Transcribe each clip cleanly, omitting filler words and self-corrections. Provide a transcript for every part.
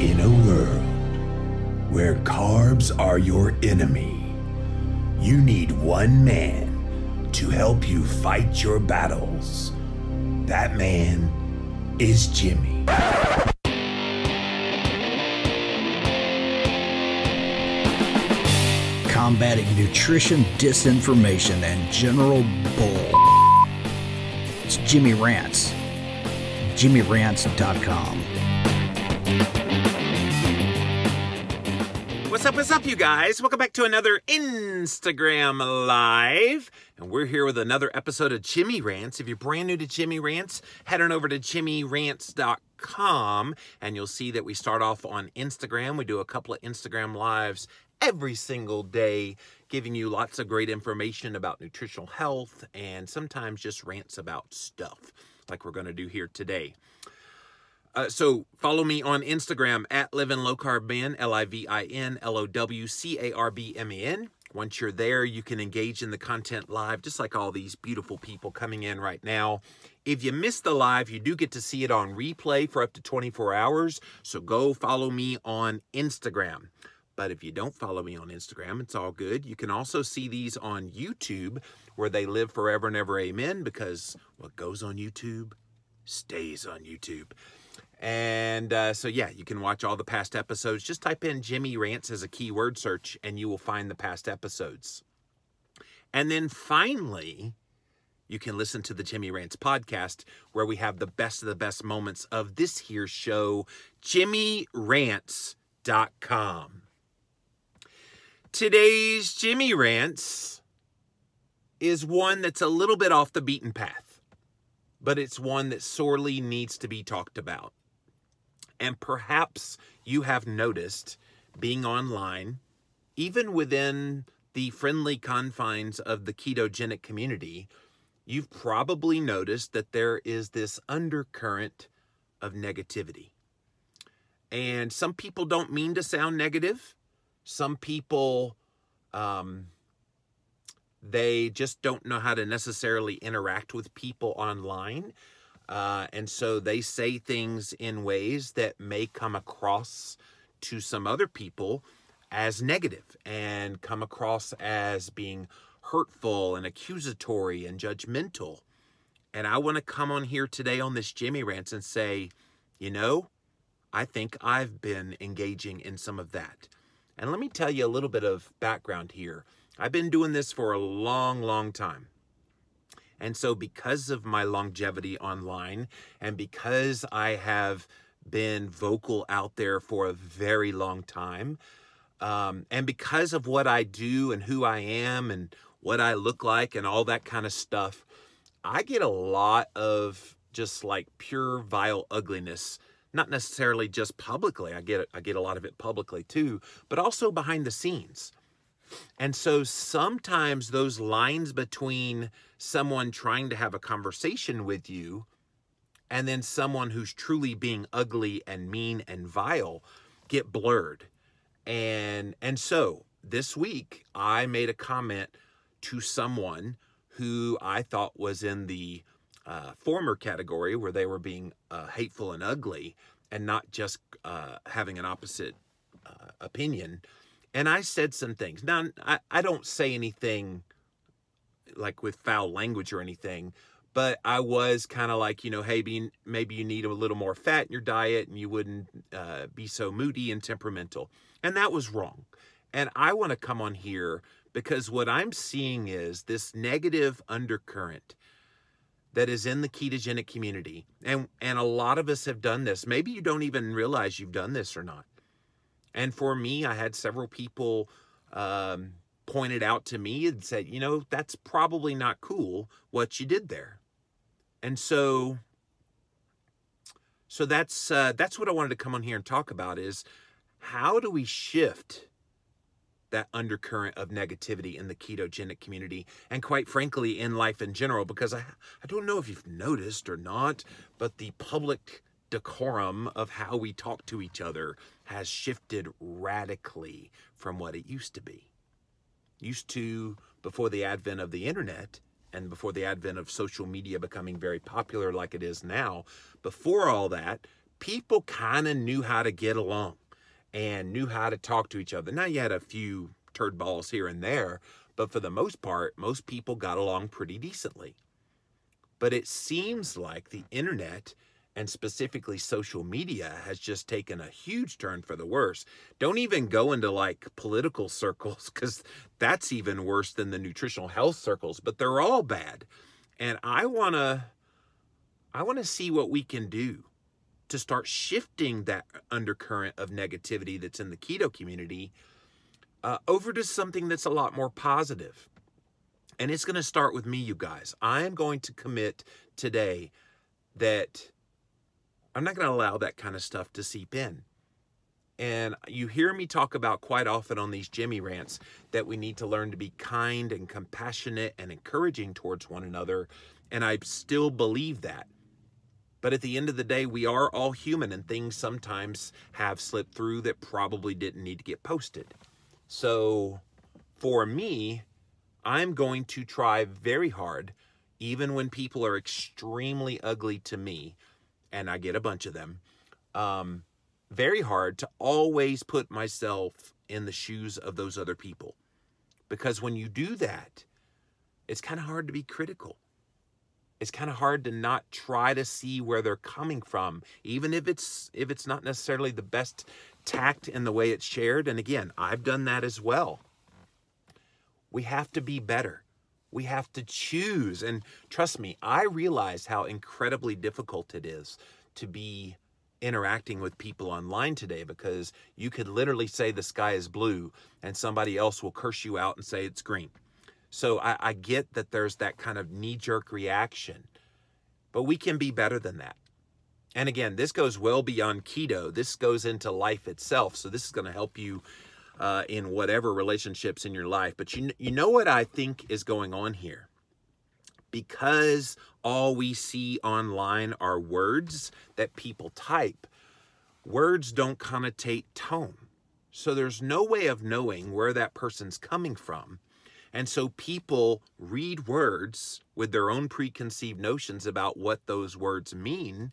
In a world where carbs are your enemy, you need one man to help you fight your battles. That man is Jimmy. Combating nutrition disinformation and general bull. It's Jimmy Rants. JimmyRants.com. What's up, you guys? Welcome back to another Instagram Live. And we're here with another episode of Jimmy Rants. If you're brand new to Jimmy Rants, head on over to JimmyRants.com and you'll see that we start off on Instagram. We do a couple of Instagram Lives every single day, giving you lots of great information about nutritional health and sometimes just rants about stuff like we're going to do here today. So follow me on Instagram at livinlowcarbman, LIVINLOWCARBMEN. Once you're there, you can engage in the content live, just like all these beautiful people coming in right now. If you missed the live, you do get to see it on replay for up to 24 hours. So go follow me on Instagram. But if you don't follow me on Instagram, it's all good. You can also see these on YouTube, where they live forever and ever, amen, because what goes on YouTube stays on YouTube. And so, yeah, you can watch all the past episodes. Just type in Jimmy Rants as a keyword search, and you will find the past episodes. And then finally, you can listen to the Jimmy Rants podcast, where we have the best of the best moments of this here show, JimmyRants.com. Today's Jimmy Rants is one that's a little bit off the beaten path, but it's one that sorely needs to be talked about. And perhaps you have noticed, being online, even within the friendly confines of the ketogenic community, you've probably noticed that there is this undercurrent of negativity. And some people don't mean to sound negative. Some people, they just don't know how to necessarily interact with people online. And so they say things in ways that may come across to some other people as negative and come across as being hurtful and accusatory and judgmental. And I want to come on here today on this Jimmy Rants and say, you know, I think I've been engaging in some of that. And let me tell you a little bit of background here. I've been doing this for a long, long time. And so because of my longevity online and because I have been vocal out there for a very long time, and because of what I do and who I am and what I look like and all that kind of stuff, I get a lot of just like pure vile ugliness. Not necessarily just publicly. I get a lot of it publicly too, but also behind the scenes. And so sometimes those lines between someone trying to have a conversation with you and then someone who's truly being ugly and mean and vile get blurred. And so this week I made a comment to someone who I thought was in the former category, where they were being hateful and ugly and not just having an opposite opinion. And I said some things. Now, I don't say anything like with foul language or anything, but I was kind of like, you know, hey, maybe you need a little more fat in your diet and you wouldn't be so moody and temperamental. And that was wrong. And I want to come on here because what I'm seeing is this negative undercurrent that is in the ketogenic community. And a lot of us have done this. Maybe you don't even realize you've done this or not. And for me, I had several people pointed out to me and said, you know, that's probably not cool what you did there. And so that's what I wanted to come on here and talk about is how do we shift that undercurrent of negativity in the ketogenic community and quite frankly in life in general, because I don't know if you've noticed or not, but the public decorum of how we talk to each other has shifted radically from what it used to be. Used to, before the advent of the internet and before the advent of social media becoming very popular like it is now, before all that, people kind of knew how to get along and knew how to talk to each other. Now, you had a few turd balls here and there, but for the most part, most people got along pretty decently. But it seems like the internet, and specifically social media, has just taken a huge turn for the worse. Don't even go into like political circles, because that's even worse than the nutritional health circles, but they're all bad. And I want to see what we can do to start shifting that undercurrent of negativity that's in the keto community over to something that's a lot more positive. And it's going to start with me, you guys. I am going to commit today that I'm not going to allow that kind of stuff to seep in. And you hear me talk about quite often on these Jimmy rants that we need to learn to be kind and compassionate and encouraging towards one another. And I still believe that. But at the end of the day, we are all human, and things sometimes have slipped through that probably didn't need to get posted. So for me, I'm going to try very hard, even when people are extremely ugly to me, and I get a bunch of them, very hard to always put myself in the shoes of those other people. Because when you do that, it's kind of hard to be critical. It's kind of hard to not try to see where they're coming from, even if it's not necessarily the best tact in the way it's shared. And again, I've done that as well. We have to be better. We have to choose. And trust me, I realize how incredibly difficult it is to be interacting with people online today, because you could literally say the sky is blue and somebody else will curse you out and say it's green. So I get that there's that kind of knee-jerk reaction, but we can be better than that. And again, this goes well beyond keto. This goes into life itself. So this is going to help you in whatever relationships in your life. But you know what I think is going on here? Because all we see online are words that people type, words don't connotate tone. So there's no way of knowing where that person's coming from. And so people read words with their own preconceived notions about what those words mean,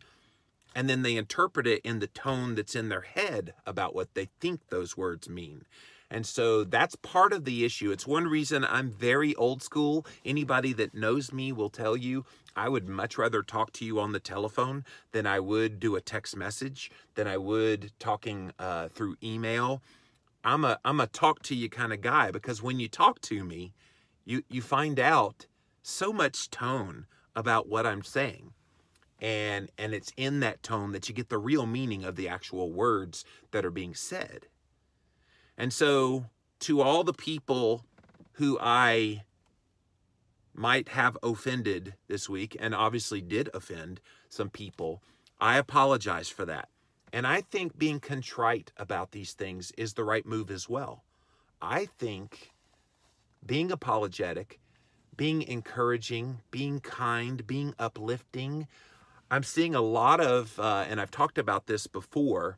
and then they interpret it in the tone that's in their head about what they think those words mean. And so that's part of the issue. It's one reason I'm very old school. Anybody that knows me will tell you I would much rather talk to you on the telephone than I would do a text message, than I would talking through email. I'm a talk to you kind of guy, because when you talk to me, you find out so much tone about what I'm saying. And it's in that tone that you get the real meaning of the actual words that are being said. And so to all the people who I might have offended this week, and obviously did offend some people, I apologize for that. And I think being contrite about these things is the right move as well. I think being apologetic, being encouraging, being kind, being uplifting. I'm seeing a lot of, and I've talked about this before,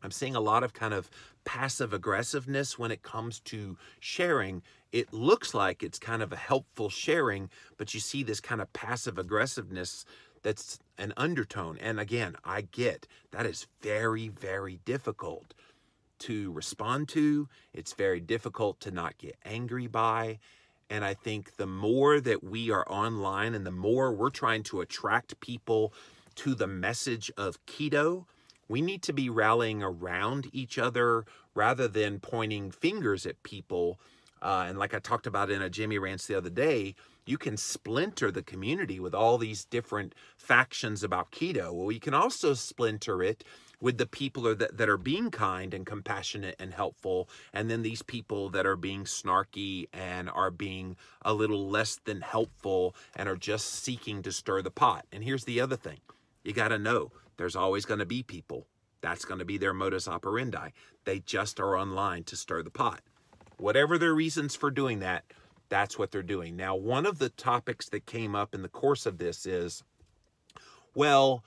I'm seeing a lot of kind of passive aggressiveness when it comes to sharing. It looks like it's kind of a helpful sharing, but you see this kind of passive aggressiveness that's an undertone. And again, I get that is very, very difficult to respond to. It's very difficult to not get angry by. And I think the more that we are online and the more we're trying to attract people to the message of keto, we need to be rallying around each other rather than pointing fingers at people. And like I talked about in a Jimmy Rants the other day, you can splinter the community with all these different factions about keto. Well, you can also splinter it with the people that are being kind and compassionate and helpful, and then these people that are being snarky and are being a little less than helpful and are just seeking to stir the pot. And here's the other thing. You got to know there's always going to be people. That's going to be their modus operandi. They just are online to stir the pot. Whatever their reasons for doing that, that's what they're doing. Now, one of the topics that came up in the course of this is, well,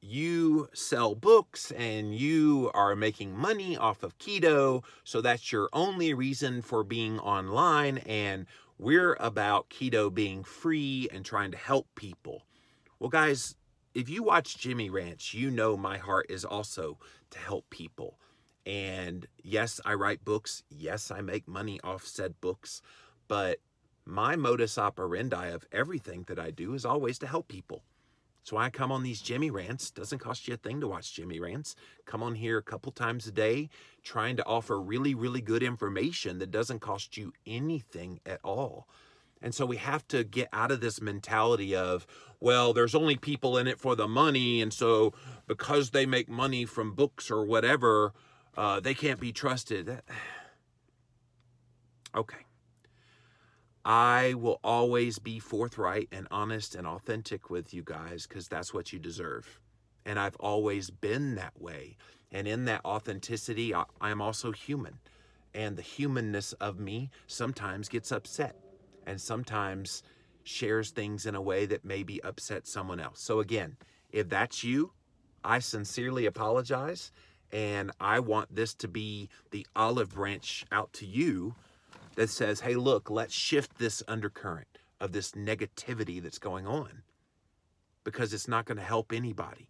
you sell books and you are making money off of keto, so that's your only reason for being online, and we're about keto being free and trying to help people. Well, guys, if you watch Jimmy Rants, you know my heart is also to help people. And yes, I write books. Yes, I make money off said books. But my modus operandi of everything that I do is always to help people. So I come on these Jimmy Rants. Doesn't cost you a thing to watch Jimmy Rants. Come on here a couple times a day, trying to offer really, really good information that doesn't cost you anything at all. And so we have to get out of this mentality of, well, there's only people in it for the money, and so because they make money from books or whatever, they can't be trusted. Okay. I will always be forthright and honest and authentic with you guys because that's what you deserve. And I've always been that way. And in that authenticity, I am also human. And the humanness of me sometimes gets upset and sometimes shares things in a way that maybe upsets someone else. So again, if that's you, I sincerely apologize. And I want this to be the olive branch out to you that says, hey, look, let's shift this undercurrent of this negativity that's going on, because it's not going to help anybody.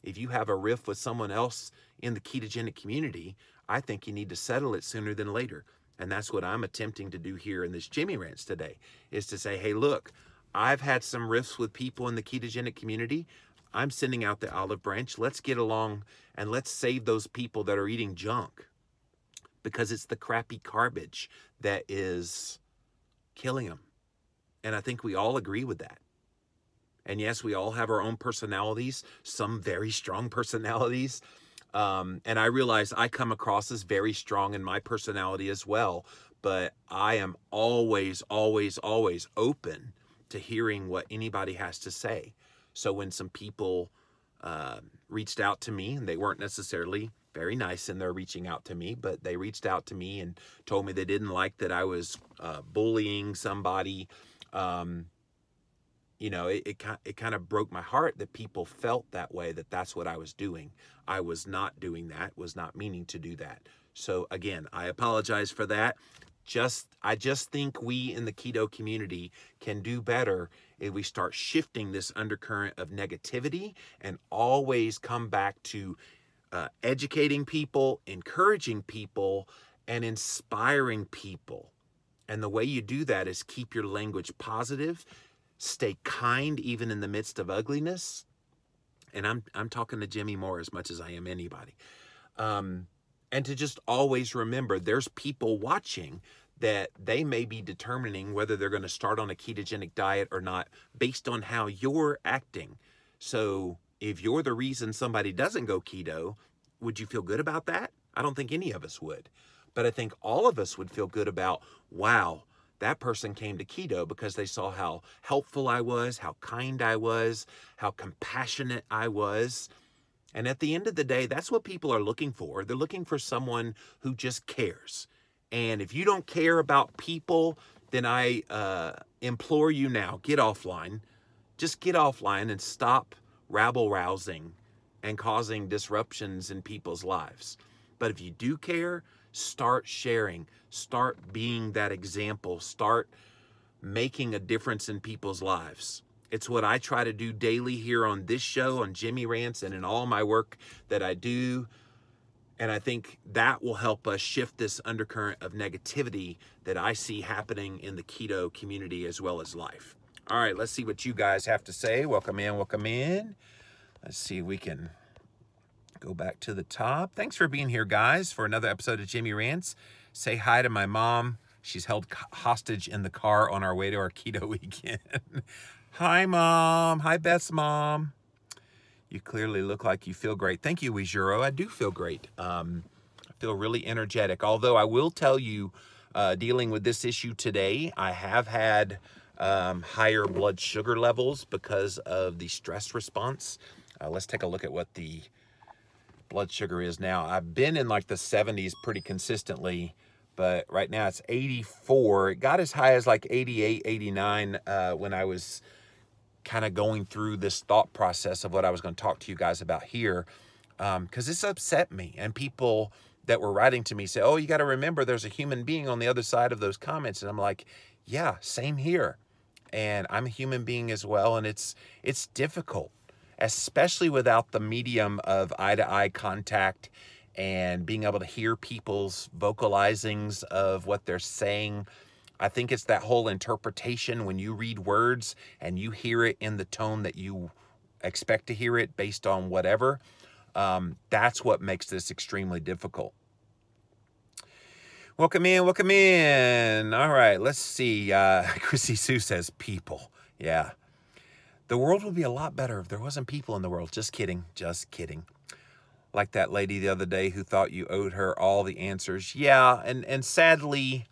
If you have a riff with someone else in the ketogenic community, I think you need to settle it sooner than later. And that's what I'm attempting to do here in this Jimmy Rants today, is to say, hey, look, I've had some riffs with people in the ketogenic community. I'm sending out the olive branch. Let's get along and let's save those people that are eating junk, because it's the crappy garbage that is killing them. And I think we all agree with that. And yes, we all have our own personalities, some very strong personalities. And I realize I come across as very strong in my personality as well. But I am always, always, always open to hearing what anybody has to say. So when some people reached out to me, and they weren't necessarily very nice in their reaching out to me, but they reached out to me and told me they didn't like that I was bullying somebody. You know, it kind of broke my heart that people felt that way, that that's what I was doing. I was not doing that, was not meaning to do that. So again, I apologize for that. I just think we in the keto community can do better if we start shifting this undercurrent of negativity and always come back to educating people, encouraging people, and inspiring people. And the way you do that is keep your language positive, stay kind even in the midst of ugliness. And I'm talking to Jimmy Moore as much as I am anybody. And to just always remember there's people watching that they may be determining whether they're going to start on a ketogenic diet or not based on how you're acting. So if you're the reason somebody doesn't go keto, would you feel good about that? I don't think any of us would. But I think all of us would feel good about, wow, that person came to keto because they saw how helpful I was, how kind I was, how compassionate I was. And at the end of the day, that's what people are looking for. They're looking for someone who just cares. And if you don't care about people, then I implore you now, get offline. Just get offline and stop rabble-rousing and causing disruptions in people's lives. But if you do care, start sharing, start being that example, start making a difference in people's lives. It's what I try to do daily here on this show, on Jimmy Rants, and in all my work that I do. And I think that will help us shift this undercurrent of negativity that I see happening in the keto community as well as life. All right, let's see what you guys have to say. Welcome in, welcome in. Let's see if we can go back to the top. Thanks for being here, guys, for another episode of Jimmy Rants. Say hi to my mom. She's held hostage in the car on our way to our keto weekend. Hi, Mom. Hi, Beth's mom. You clearly look like you feel great. Thank you, Wijuro. I do feel great. I feel really energetic. Although I will tell you, dealing with this issue today, I have had higher blood sugar levels because of the stress response. Let's take a look at what the blood sugar is now. I've been in like the 70s pretty consistently, but right now it's 84. It got as high as like 88, 89 when I was kind of going through this thought process of what I was going to talk to you guys about here, because this upset me. And people that were writing to me say, oh, you got to remember there's a human being on the other side of those comments. And I'm like, yeah, same here. And I'm a human being as well. And it's difficult. especially without the medium of eye-to-eye contact and being able to hear people's vocalizings of what they're saying. I think it's that whole interpretation when you read words and you hear it in the tone that you expect to hear it based on whatever. That's what makes this extremely difficult. Welcome in, welcome in. All right, let's see. Chrissy Sue says people. Yeah. The world would be a lot better if there wasn't people in the world. Just kidding, just kidding. Like that lady the other day who thought you owed her all the answers. Yeah, and sadly,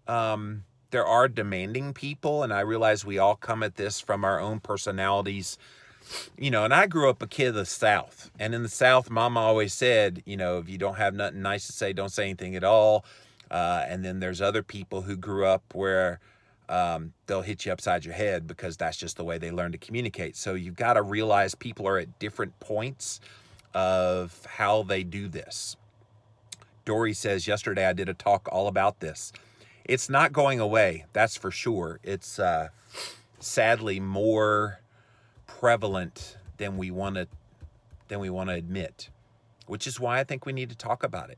there are demanding people, and I realize we all come at this from our own personalities. You know, and I grew up a kid of the South, and in the South, Mama always said, you know, if you don't have nothing nice to say, don't say anything at all. And then there's other people who grew up where they'll hit you upside your head because that's just the way they learn to communicate. So you've got to realize people are at different points of how they do this. Dory says, yesterday I did a talk all about this. It's not going away, that's for sure. It's sadly more prevalent than we want to admit, which is why I think we need to talk about it.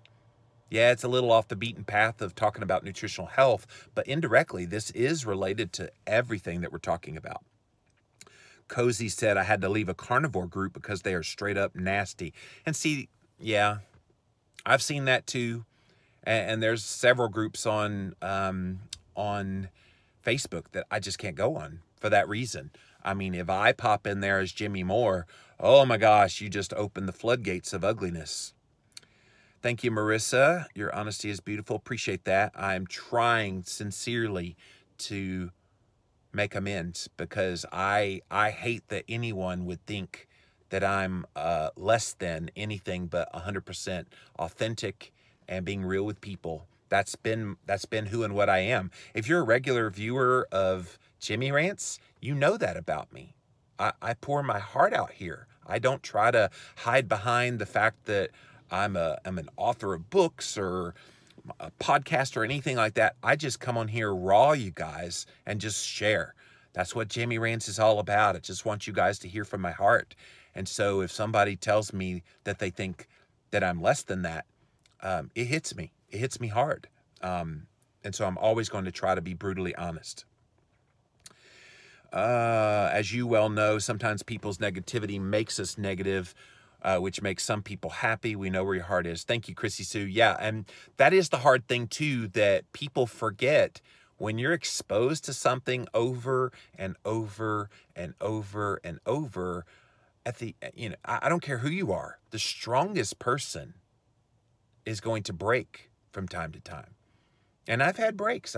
Yeah, it's a little off the beaten path of talking about nutritional health, but indirectly, this is related to everything that we're talking about. Cozy said, I had to leave a carnivore group because they are straight up nasty. And see, yeah, I've seen that too. And there's several groups on Facebook that I just can't go on for that reason. I mean, if I pop in there as Jimmy Moore, oh my gosh, you just opened the floodgates of ugliness. Thank you, Marissa. Your honesty is beautiful. Appreciate that. I'm trying sincerely to make amends because I hate that anyone would think that I'm less than anything but 100% authentic and being real with people. That's been who and what I am. If you're a regular viewer of Jimmy Rants, you know that about me. I pour my heart out here. I don't try to hide behind the fact that I'm an author of books or a podcast or anything like that. I just come on here raw, you guys, and just share. That's what Jimmy Rants is all about. I just want you guys to hear from my heart. And so if somebody tells me that they think that I'm less than that, it hits me. It hits me hard. And so I'm always going to try to be brutally honest. As you well know, sometimes people's negativity makes us negative, which makes some people happy. We know where your heart is. Thank you, Chrissy Sue. Yeah, and that is the hard thing, too, that people forget. When you're exposed to something over and over and over and over, I don't care who you are, the strongest person is going to break from time to time. And I've had breaks.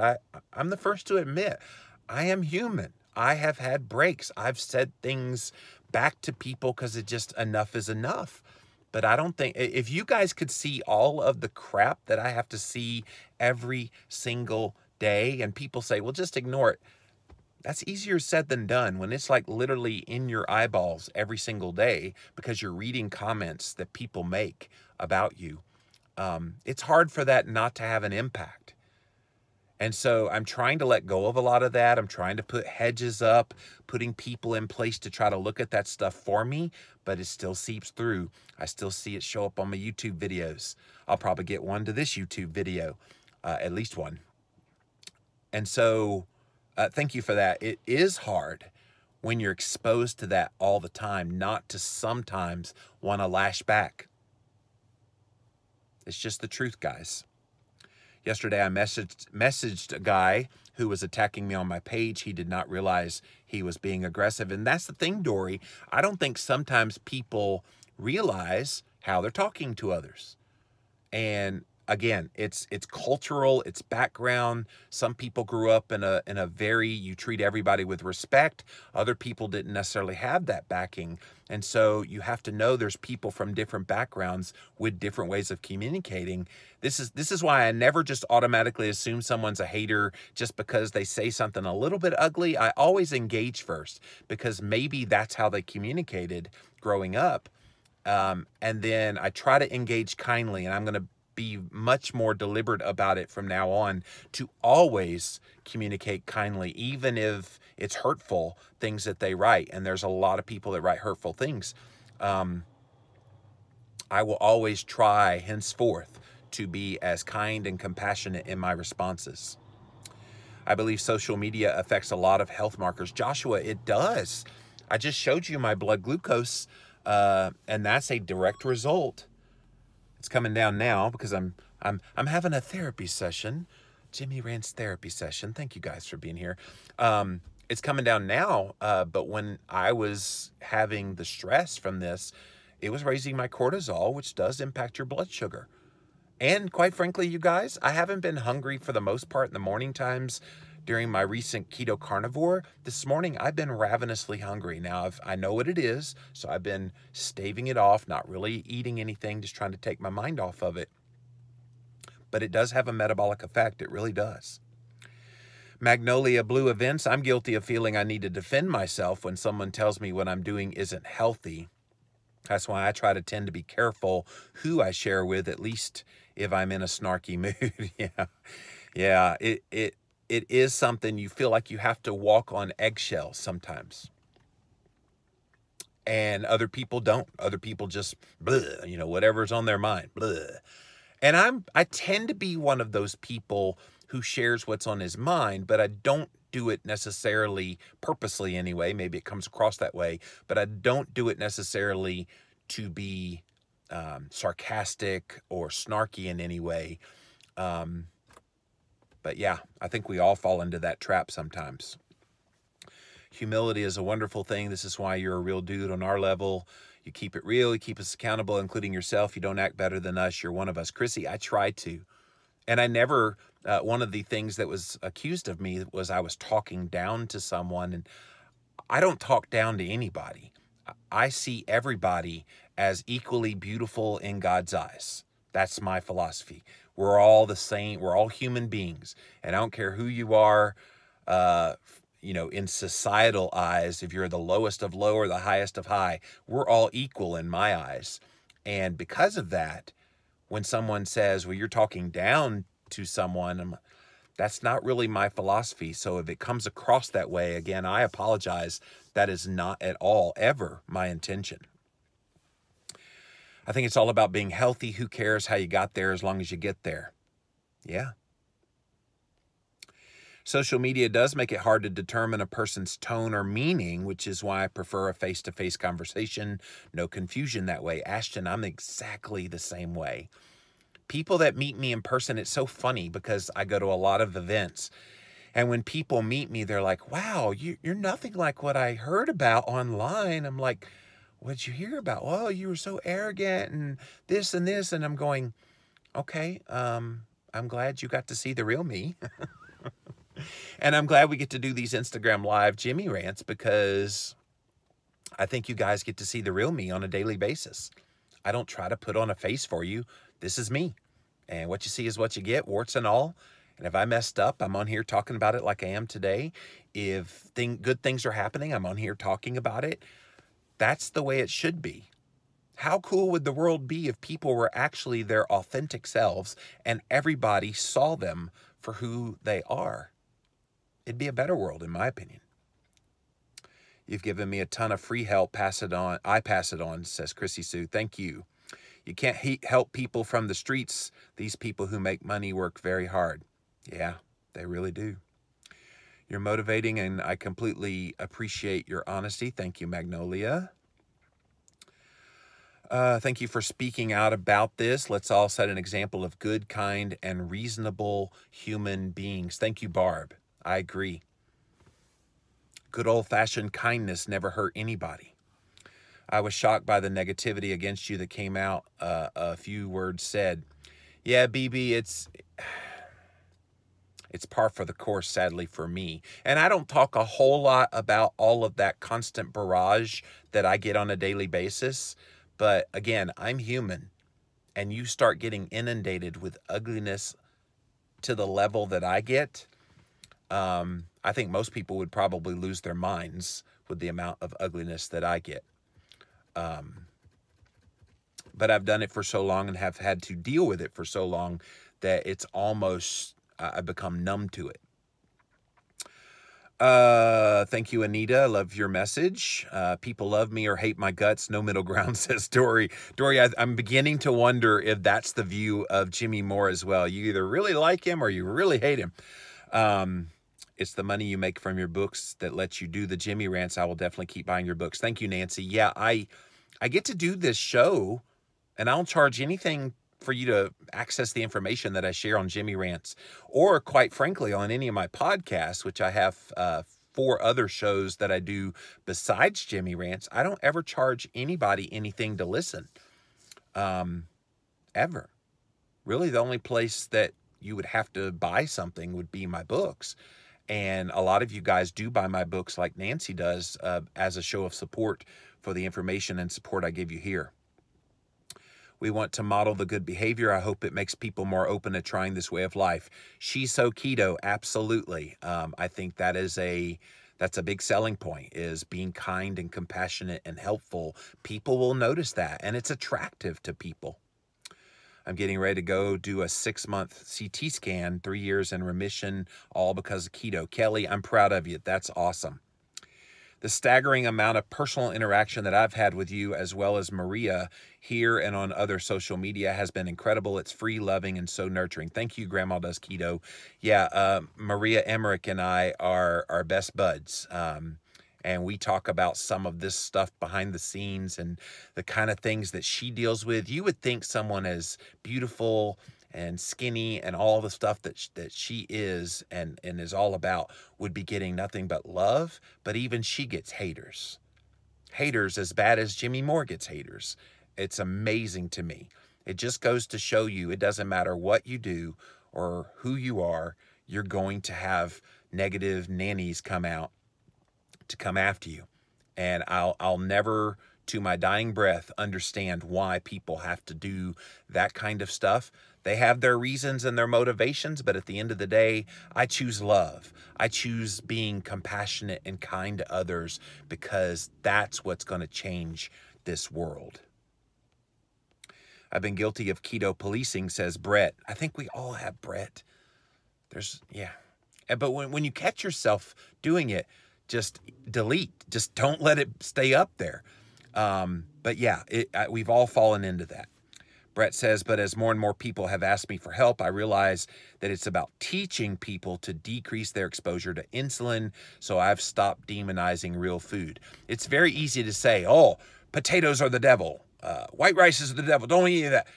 I'm the first to admit, I am human. I have had breaks. I've said things back to people because it just enough is enough. But I don't think, if you guys could see all of the crap that I have to see every single day, and people say, well, just ignore it. That's easier said than done when it's like literally in your eyeballs every single day because you're reading comments that people make about you. It's hard for that not to have an impact. And so I'm trying to let go of a lot of that. I'm trying to put hedges up, putting people in place to try to look at that stuff for me, but it still seeps through. I still see it show up on my YouTube videos. I'll probably get one to this YouTube video, at least one. And so thank you for that. It is hard when you're exposed to that all the time, not to sometimes want to lash back. It's just the truth, guys. Yesterday, I messaged a guy who was attacking me on my page. He did not realize he was being aggressive. And that's the thing, Dory. I don't think sometimes people realize how they're talking to others. And again, it's cultural, it's background. Some people grew up in a very, you treat everybody with respect. Other people didn't necessarily have that backing. And so you have to know there's people from different backgrounds with different ways of communicating. This is why I never just automatically assume someone's a hater just because they say something a little bit ugly. I always engage first because maybe that's how they communicated growing up. And then I try to engage kindly, and I'm going to be much more deliberate about it from now on to always communicate kindly, even if it's hurtful things that they write. And there's a lot of people that write hurtful things. I will always try henceforth to be as kind and compassionate in my responses. I believe social media affects a lot of health markers. Joshua, it does. I just showed you my blood glucose, and that's a direct result. It's coming down now because I'm having a therapy session, Jimmy Rants therapy session. Thank you guys for being here. It's coming down now, but when I was having the stress from this, it was raising my cortisol, which does impact your blood sugar. And quite frankly, you guys, I haven't been hungry for the most part in the morning times during my recent keto carnivore. This morning, I've been ravenously hungry. Now, I know what it is, so I've been staving it off, not really eating anything, just trying to take my mind off of it. But it does have a metabolic effect. It really does. Magnolia Blue Events, I'm guilty of feeling I need to defend myself when someone tells me what I'm doing isn't healthy. That's why I try to tend to be careful who I share with, at least if I'm in a snarky mood. Yeah, it is something you feel like you have to walk on eggshells sometimes. And other people don't. Other people just, bleh, you know, whatever's on their mind, bleh. And I tend to be one of those people who shares what's on his mind, but I don't do it necessarily purposely anyway. Maybe it comes across that way, but I don't do it necessarily to be sarcastic or snarky in any way. But yeah, I think we all fall into that trap sometimes. Humility is a wonderful thing. This is why you're a real dude on our level. You keep it real. You keep us accountable, including yourself. You don't act better than us. You're one of us. Chrissy, I try to. And I never, one of the things that was accused of me was I was talking down to someone. And I don't talk down to anybody. I see everybody as equally beautiful in God's eyes. That's my philosophy. We're all the same. We're all human beings. And I don't care who you are, you know, in societal eyes, if you're the lowest of low or the highest of high, we're all equal in my eyes. And because of that, when someone says, well, you're talking down to someone, that's not really my philosophy. So if it comes across that way, again, I apologize. That is not at all ever my intention. I think it's all about being healthy. Who cares how you got there as long as you get there? Yeah. Social media does make it hard to determine a person's tone or meaning, which is why I prefer a face-to-face conversation. No confusion that way. Ashton, I'm exactly the same way. People that meet me in person, it's so funny because I go to a lot of events. And when people meet me, they're like, wow, you're nothing like what I heard about online. I'm like, what'd you hear about? Well, you were so arrogant and this and this. And I'm going, okay, I'm glad you got to see the real me. And I'm glad we get to do these Instagram Live Jimmy Rants because I think you guys get to see the real me on a daily basis. I don't try to put on a face for you. This is me. And what you see is what you get, warts and all. And if I messed up, I'm on here talking about it like I am today. If good things are happening, I'm on here talking about it. That's the way it should be. How cool would the world be if people were actually their authentic selves and everybody saw them for who they are? It'd be a better world, in my opinion. You've given me a ton of free help. Pass it on. I pass it on, says Chrissy Sue. Thank you. You can't help people from the streets. These people who make money work very hard. Yeah, they really do. You're motivating, and I completely appreciate your honesty. Thank you, Magnolia. Thank you for speaking out about this. Let's all set an example of good, kind, and reasonable human beings. Thank you, Barb. I agree. Good old-fashioned kindness never hurt anybody. I was shocked by the negativity against you that came out. A few words said. Yeah, BB, it's par for the course, sadly, for me. And I don't talk a whole lot about all of that constant barrage that I get on a daily basis. But again, I'm human. And you start getting inundated with ugliness to the level that I get. I think most people would probably lose their minds with the amount of ugliness that I get. but I've done it for so long and have had to deal with it for so long that it's almost, I've become numb to it. Thank you, Anita. I love your message. People love me or hate my guts. No middle ground, says Dory. Dory, I'm beginning to wonder if that's the view of Jimmy Moore as well. You either really like him or you really hate him. It's the money you make from your books that lets you do the Jimmy rants. I will definitely keep buying your books. Thank you, Nancy. Yeah, I get to do this show, and I don't charge anything for you to access the information that I share on Jimmy Rants, or quite frankly, on any of my podcasts, which I have 4 other shows that I do besides Jimmy Rants. I don't ever charge anybody anything to listen, ever. Really, the only place that you would have to buy something would be my books. And a lot of you guys do buy my books like Nancy does as a show of support for the information and support I give you here. We want to model the good behavior. I hope it makes people more open to trying this way of life. She's so keto, absolutely. I think that's a big selling point, is being kind and compassionate and helpful. People will notice that, and it's attractive to people. I'm getting ready to go do a 6-month CT scan, 3 years in remission, all because of keto. Kelly, I'm proud of you. That's awesome. The staggering amount of personal interaction that I've had with you, as well as Maria, here and on other social media, has been incredible. It's free, loving, and so nurturing. Thank you, Grandma Does Keto. Yeah, Maria Emmerich and I are best buds. And we talk about some of this stuff behind the scenes and the kind of things that she deals with. You would think someone as beautiful and skinny and all the stuff that she is and is all about would be getting nothing but love, but even she gets haters. Haters as bad as Jimmy Moore gets haters. It's amazing to me. It just goes to show you, it doesn't matter what you do or who you are, you're going to have negative nannies come out to come after you. And I'll never, to my dying breath, understand why people have to do that kind of stuff. They have their reasons and their motivations, but at the end of the day, I choose love. I choose being compassionate and kind to others, because that's what's going to change this world. I've been guilty of keto policing, says Brett. I think we all have, Brett. Yeah. But when you catch yourself doing it, just delete. Just don't let it stay up there. But yeah, we've all fallen into that. Brett says, but as more and more people have asked me for help, I realize that it's about teaching people to decrease their exposure to insulin, so I've stopped demonizing real food. It's very easy to say, oh, potatoes are the devil. White rice is the devil. Don't eat that.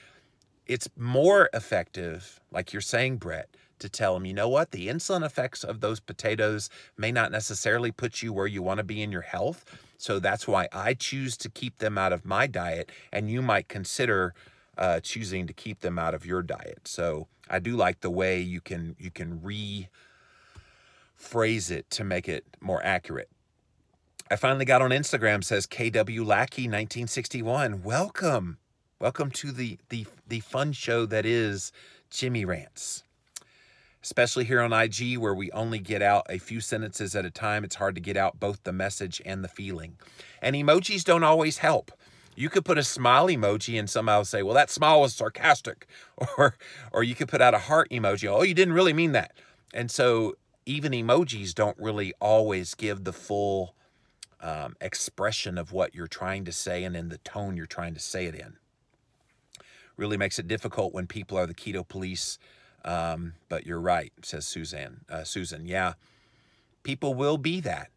It's more effective, like you're saying, Brett, to tell them, you know what? The insulin effects of those potatoes may not necessarily put you where you want to be in your health. So that's why I choose to keep them out of my diet, and you might consider choosing to keep them out of your diet. So I do like the way you can rephrase it to make it more accurate. I finally got on Instagram, says KW Lackey 1961. Welcome to the fun show that is Jimmy Rants. Especially here on IG, where we only get out a few sentences at a time. It's hard to get out both the message and the feeling. And emojis don't always help. You could put a smile emoji and somehow say, well, that smile was sarcastic. Or you could put out a heart emoji. Oh, you didn't really mean that. And so even emojis don't really always give the full expression of what you're trying to say and in the tone you're trying to say it in. Really makes it difficult when people are the keto police. But you're right, says Susan. Yeah, people will be that.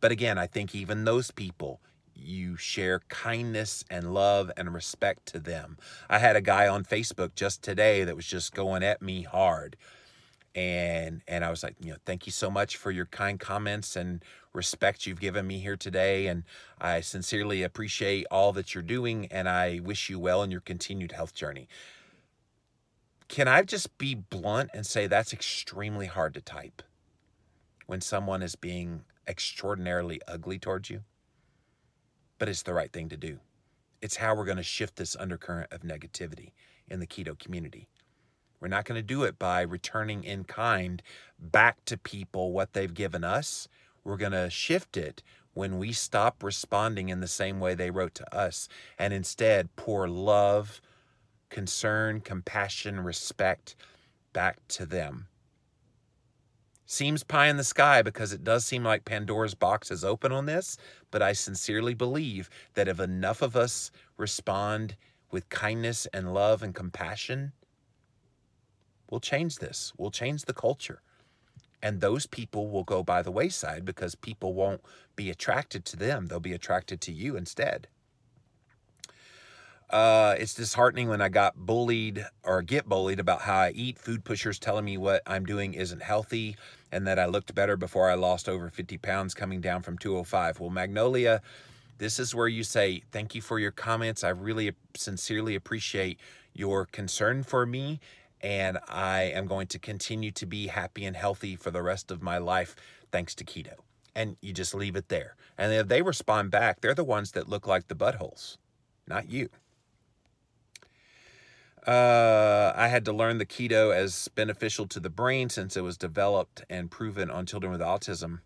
But again, I think even those people, you share kindness and love and respect to them. I had a guy on Facebook just today that was just going at me hard. And I was like, thank you so much for your kind comments and respect you've given me here today. And I sincerely appreciate all that you're doing, and I wish you well in your continued health journey. Can I just be blunt and say that's extremely hard to type when someone is being extraordinarily ugly towards you? But it's the right thing to do. It's how we're going to shift this undercurrent of negativity in the keto community. We're not going to do it by returning in kind back to people what they've given us. We're going to shift it when we stop responding in the same way they wrote to us and instead pour love, concern, compassion, respect back to them. Seems pie in the sky because it does seem like Pandora's box is open on this, but I sincerely believe that if enough of us respond with kindness and love and compassion, we'll change this. We'll change the culture. And those people will go by the wayside because people won't be attracted to them. They'll be attracted to you instead. It's disheartening when I get bullied about how I eat, food pushers telling me what I'm doing isn't healthy and that I looked better before I lost over 50 pounds coming down from 205. Well, Magnolia, this is where you say, thank you for your comments. I really sincerely appreciate your concern for me, and I am going to continue to be happy and healthy for the rest of my life thanks to keto. And you just leave it there. And if they respond back, they're the ones that look like the buttholes, not you. I had to learn the keto as beneficial to the brain since it was developed and proven on children with autism.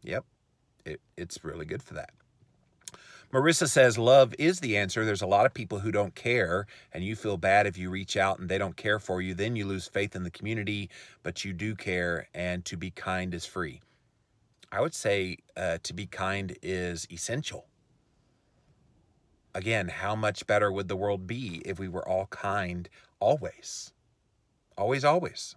Yep, it's really good for that. Marissa says, love is the answer. There's a lot of people who don't care, and you feel bad if you reach out and they don't care for you. Then you lose faith in the community, but you do care, and to be kind is free. I would say to be kind is essential. Again, how much better would the world be if we were all kind always? Always, always.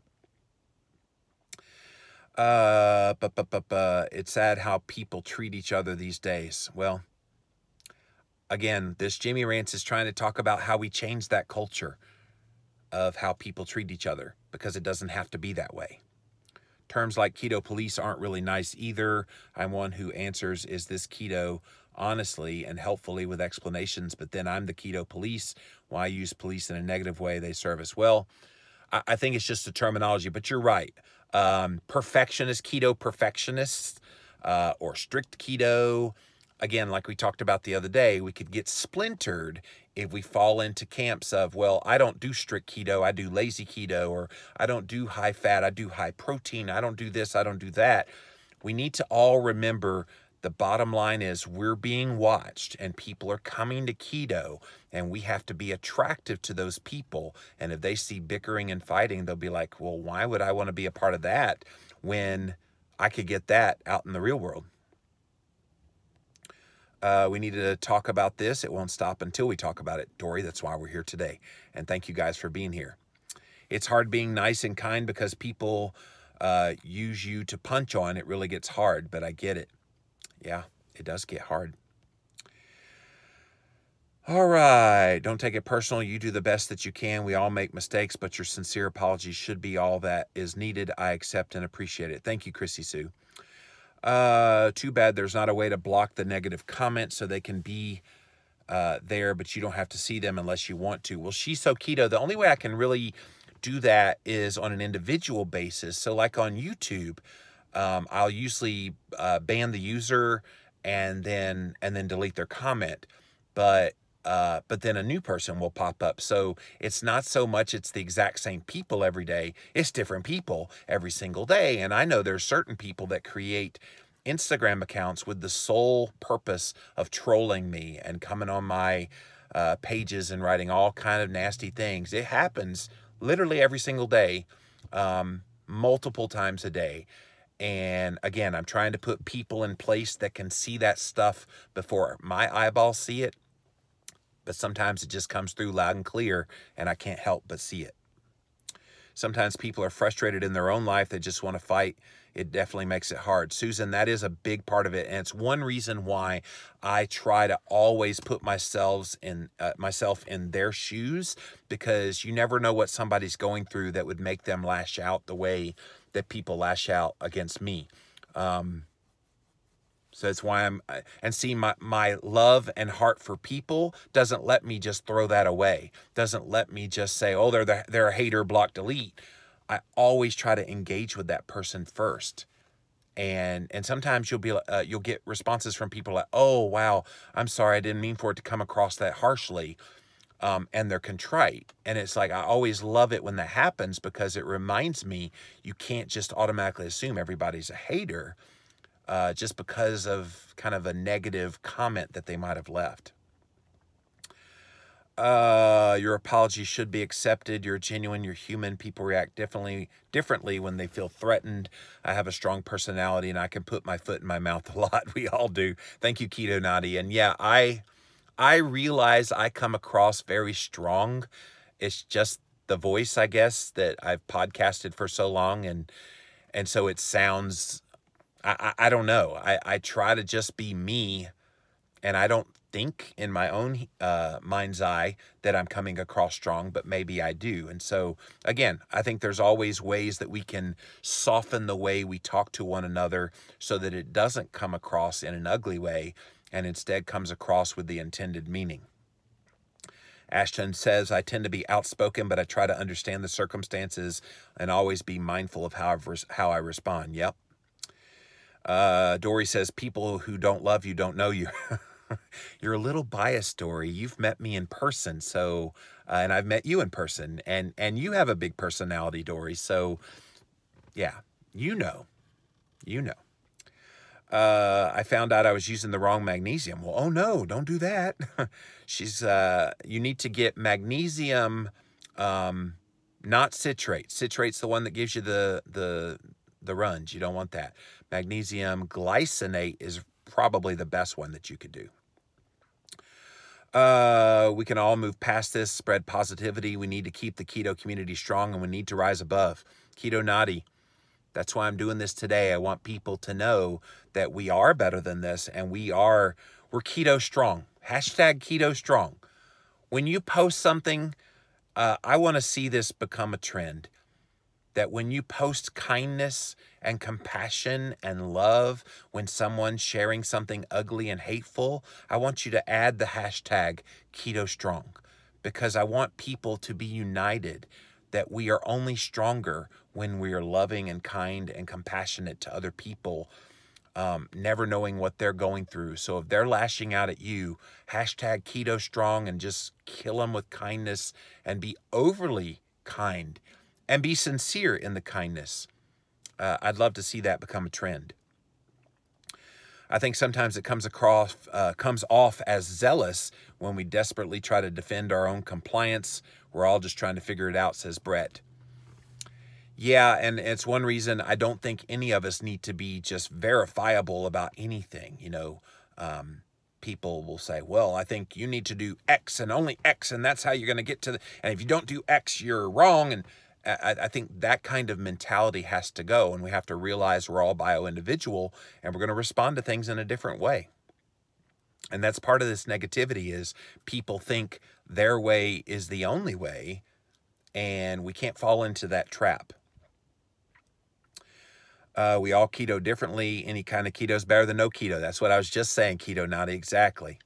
It's sad how people treat each other these days. Well, again, this Jimmy Rants is trying to talk about how we change that culture of how people treat each other, because it doesn't have to be that way. Terms like keto police aren't really nice either. I'm one who answers, is this keto, honestly and helpfully with explanations, but then I'm the keto police. Why use police in a negative way? They serve us well. I think it's just a terminology, but you're right. Perfectionist, keto perfectionists, or strict keto. Again, like we talked about the other day, we could get splintered if we fall into camps of, well, I don't do strict keto, I do lazy keto, or I don't do high fat, I do high protein, I don't do this, I don't do that. We need to all remember the bottom line is we're being watched and people are coming to keto, and we have to be attractive to those people. And if they see bickering and fighting, they'll be like, well, why would I want to be a part of that when I could get that out in the real world? We need to talk about this. It won't stop until we talk about it, Dory. That's why we're here today. And thank you guys for being here. It's hard being nice and kind because people use you to punch on. It really gets hard, but I get it. Yeah, it does get hard. All right. Don't take it personal. You do the best that you can. We all make mistakes, but your sincere apology should be all that is needed. I accept and appreciate it. Thank you, Chrissy Sue. Too bad there's not a way to block the negative comments so they can be there, but you don't have to see them unless you want to. Well, She's So Keto, the only way I can really do that is on an individual basis. So like on YouTube, I'll usually ban the user and then delete their comment. But then a new person will pop up. So it's not so much it's the exact same people every day. It's different people every single day. And I know there's certain people that create Instagram accounts with the sole purpose of trolling me and coming on my pages and writing all kind of nasty things. It happens literally every single day, multiple times a day. And again, I'm trying to put people in place that can see that stuff before my eyeballs see it. But sometimes it just comes through loud and clear, and I can't help but see it. Sometimes people are frustrated in their own life. They just want to fight. It definitely makes it hard. Susan, that is a big part of it. And it's one reason why I try to always put myself in their shoes, because you never know what somebody's going through that would make them lash out the way that people lash out against me. So that's why my love and heart for people doesn't let me just throw that away. Doesn't let me just say, oh, they're a hater, block, delete. I always try to engage with that person first. And sometimes you'll get responses from people like, oh, wow, I'm sorry, I didn't mean for it to come across that harshly. And they're contrite. And it's like, I always love it when that happens, because it reminds me you can't just automatically assume everybody's a hater. just because of kind of a negative comment that they might have left. Your apology should be accepted. You're genuine, you're human. People react differently when they feel threatened. I have a strong personality and I can put my foot in my mouth a lot. We all do. Thank you, Keto Naughty. And yeah, I realize I come across very strong. It's just the voice, I guess, that I've podcasted for so long, and so it sounds, I don't know. I try to just be me, and I don't think in my own mind's eye that I'm coming across strong, but maybe I do. And so, again, I think there's always ways that we can soften the way we talk to one another so that it doesn't come across in an ugly way and instead comes across with the intended meaning. Ashton says, I tend to be outspoken, but I try to understand the circumstances and always be mindful of how I respond. Yep. Dory says, people who don't love you don't know you. You're a little biased, Dory. You've met me in person, so and I've met you in person, and you have a big personality, Dory. So, yeah, you know. I found out I was using the wrong magnesium. Well, oh no, don't do that. You need to get magnesium, not citrate. Citrate's the one that gives you the runs. You don't want that. Magnesium glycinate is probably the best one that you could do. We can all move past this, spread positivity. We need to keep the keto community strong, and we need to rise above. Keto Naughty. That's why I'm doing this today. I want people to know that we are better than this, and we're keto strong. Hashtag keto strong. When you post something, I want to see this become a trend. That when you post kindness and compassion and love, when someone's sharing something ugly and hateful, I want you to add the hashtag keto strong, because I want people to be united, that we are only stronger when we are loving and kind and compassionate to other people, never knowing what they're going through. So if they're lashing out at you, hashtag keto strong and just kill them with kindness and be overly kind and be sincere in the kindness. I'd love to see that become a trend. I think sometimes it comes off as zealous when we desperately try to defend our own compliance. We're all just trying to figure it out, says Brett. Yeah, and it's one reason I don't think any of us need to be just verifiable about anything. You know, people will say, well, I think you need to do X and only X, and that's how you're going to get to the, and if you don't do X, you're wrong. And I think that kind of mentality has to go, and we have to realize we're all bio-individual, and we're going to respond to things in a different way. And that's part of this negativity, is people think their way is the only way, and we can't fall into that trap. We all keto differently. Any kind of keto is better than no keto. That's what I was just saying, Keto Naughty, exactly.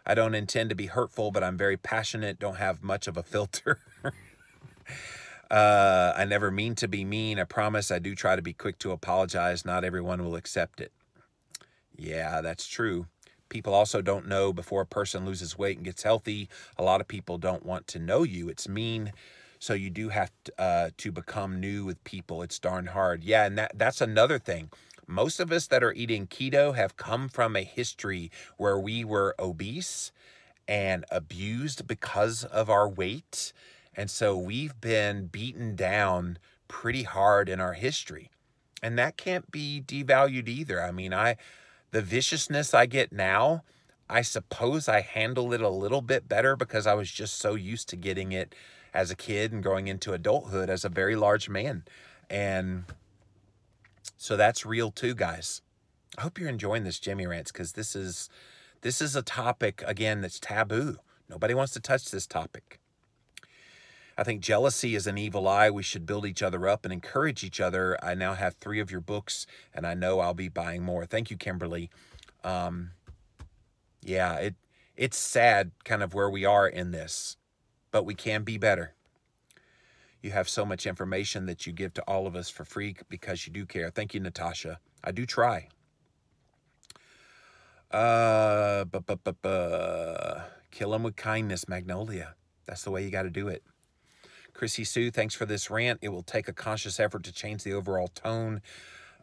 I don't intend to be hurtful, but I'm very passionate, don't have much of a filter. I never mean to be mean. I promise. I do try to be quick to apologize. Not everyone will accept it. Yeah, that's true. People also don't know before a person loses weight and gets healthy. A lot of people don't want to know you. It's mean. So you do have to become new with people. It's darn hard. Yeah, and that's another thing. Most of us that are eating keto have come from a history where we were obese and abused because of our weight. And so we've been beaten down pretty hard in our history. And that can't be devalued either. I mean, the viciousness I get now, I suppose I handle it a little bit better because I was just so used to getting it as a kid and growing into adulthood as a very large man. And so that's real too, guys. I hope you're enjoying this Jimmy Rants, because this is a topic, again, that's taboo. Nobody wants to touch this topic. I think jealousy is an evil eye. We should build each other up and encourage each other. I now have 3 of your books, and I know I'll be buying more. Thank you, Kimberly. Yeah, it's sad kind of where we are in this, but we can be better. You have so much information that you give to all of us for free because you do care. Thank you, Natasha. I do try. Kill them with kindness, Magnolia. That's the way you got to do it. Chrissy Sue, thanks for this rant. It will take a conscious effort to change the overall tone.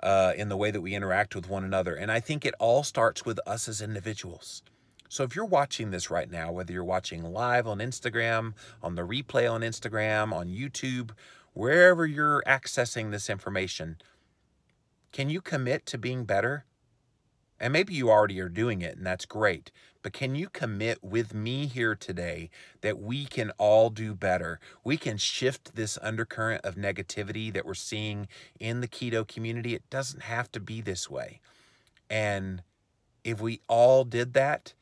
in the way that we interact with one another. And I think it all starts with us as individuals. So if you're watching this right now, whether you're watching live on Instagram, on the replay on Instagram, on YouTube, wherever you're accessing this information, can you commit to being better? And maybe you already are doing it, and that's great. But can you commit with me here today that we can all do better? We can shift this undercurrent of negativity that we're seeing in the keto community. It doesn't have to be this way. And if we all did that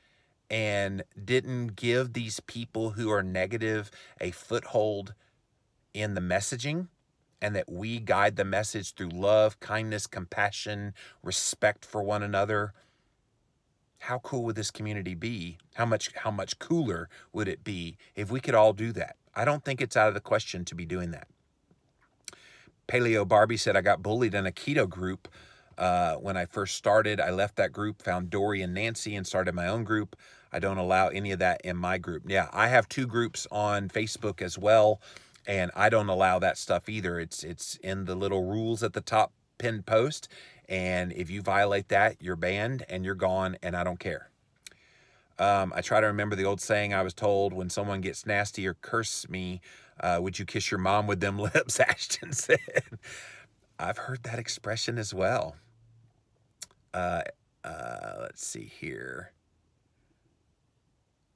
and didn't give these people who are negative a foothold in the messaging, and that we guide the message through love, kindness, compassion, respect for one another, how cool would this community be? How much cooler would it be if we could all do that? I don't think it's out of the question to be doing that. Paleo Barbie said, I got bullied in a keto group when I first started. I left that group, found Dory and Nancy, and started my own group. I don't allow any of that in my group. Yeah, I have 2 groups on Facebook as well, and I don't allow that stuff either. It's in the little rules at the top pinned post. And if you violate that, you're banned and you're gone, and I don't care. I try to remember the old saying I was told, when someone gets nasty or curse me, would you kiss your mom with them lips? Ashton said. I've heard that expression as well. Let's see here.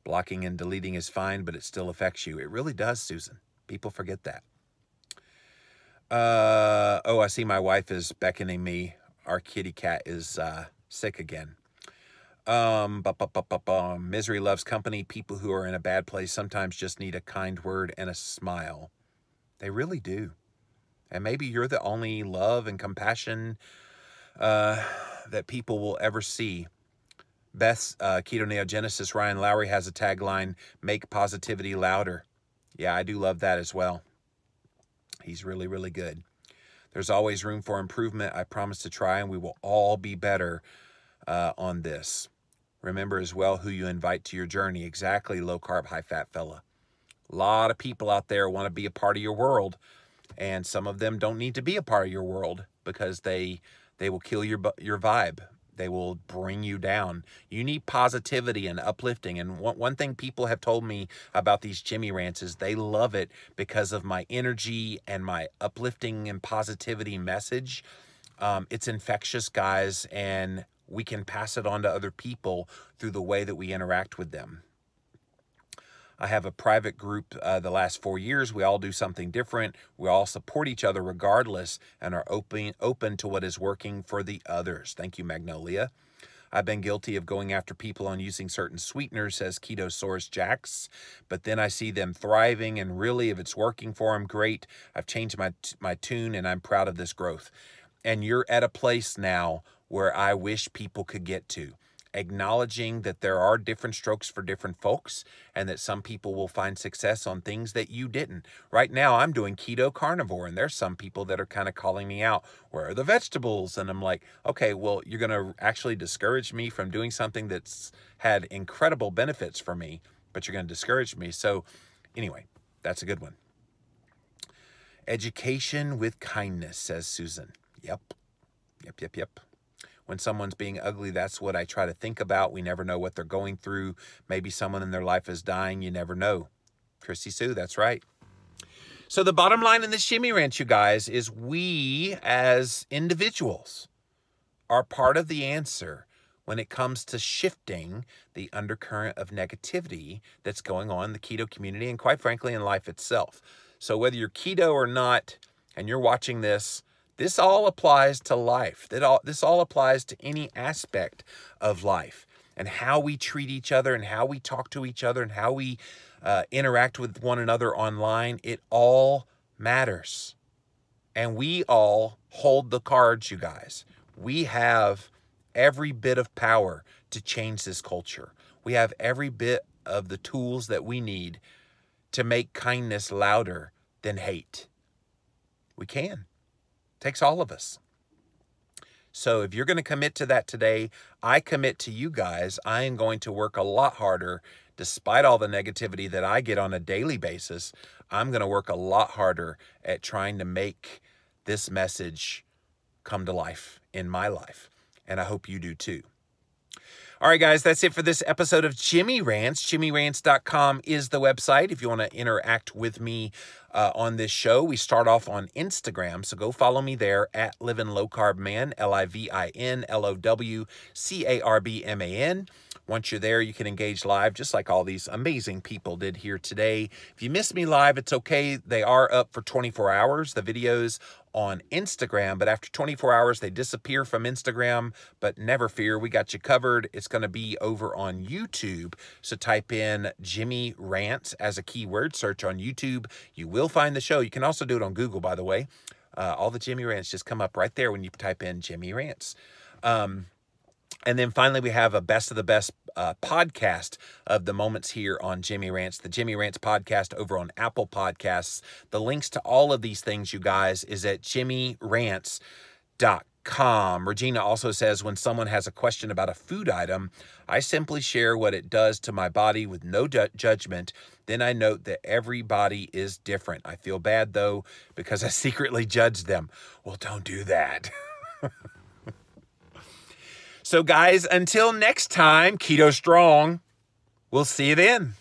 Blocking and deleting is fine, but it still affects you. It really does, Susan. People forget that. Oh, I see my wife is beckoning me. Our kitty cat is sick again. Misery loves company. People who are in a bad place sometimes just need a kind word and a smile. They really do. And maybe you're the only love and compassion that people will ever see. Beth's Keto Neogenesis, Ryan Lowry, has a tagline, make positivity louder. Yeah, I do love that as well. He's really, really good. There's always room for improvement. I promise to try, and we will all be better on this. Remember as well who you invite to your journey. Exactly, low-carb, high-fat fella. A lot of people out there want to be a part of your world, and some of them don't need to be a part of your world because they will kill your vibe. They will bring you down. You need positivity and uplifting. And one thing people have told me about these Jimmy Rants is they love it because of my energy and my uplifting and positivity message. It's infectious, guys, and we can pass it on to other people through the way that we interact with them. I have a private group the last 4 years. We all do something different. We all support each other regardless and are open to what is working for the others. Thank you, Magnolia. I've been guilty of going after people on using certain sweeteners, says Ketosaurus Jax, but then I see them thriving, and really, if it's working for them, great. I've changed my tune, and I'm proud of this growth. And you're at a place now where I wish people could get to. Acknowledging that there are different strokes for different folks and that some people will find success on things that you didn't. Right now, I'm doing keto carnivore, and there's some people that are kind of calling me out. Where are the vegetables? And I'm like, okay, well, you're going to actually discourage me from doing something that's had incredible benefits for me, but you're going to discourage me. So anyway, that's a good one. Education with kindness, says Susan. Yep. When someone's being ugly, that's what I try to think about. We never know what they're going through. Maybe someone in their life is dying. You never know. Chrissy Sue, that's right. So the bottom line in this Jimmy Rant, you guys, is we as individuals are part of the answer when it comes to shifting the undercurrent of negativity that's going on in the keto community and, quite frankly, in life itself. So whether you're keto or not and you're watching this, this all applies to life. This all applies to any aspect of life and how we treat each other and how we talk to each other and how we interact with one another online. It all matters. And we all hold the cards, you guys. We have every bit of power to change this culture. We have every bit of the tools that we need to make kindness louder than hate. We can. Takes all of us. So if you're going to commit to that today, I commit to you guys. I am going to work a lot harder, despite all the negativity that I get on a daily basis. I'm going to work a lot harder at trying to make this message come to life in my life. And I hope you do too. All right, guys, that's it for this episode of Jimmy Rants. JimmyRants.com is the website if you want to interact with me on this show. We start off on Instagram, so go follow me there at Livin' Low Carb Man, LivinLowCarbMan. Once you're there, you can engage live just like all these amazing people did here today. If you missed me live, it's okay. They are up for 24 hours, the videos on Instagram, but after 24 hours, they disappear from Instagram. But never fear, we got you covered. It's going to be over on YouTube. So type in Jimmy Rants as a keyword, search on YouTube. You will find the show. You can also do it on Google, by the way. All the Jimmy Rants just come up right there when you type in Jimmy Rants. And then finally, we have a best of the best podcast of the moments here on Jimmy Rants, the Jimmy Rants podcast over on Apple Podcasts. The links to all of these things, you guys, is at jimmyrants.com. Regina also says, when someone has a question about a food item, I simply share what it does to my body with no judgment. Then I note that everybody is different. I feel bad, though, because I secretly judge them. Well, don't do that. So, guys, until next time, Keto Strong. We'll see you then.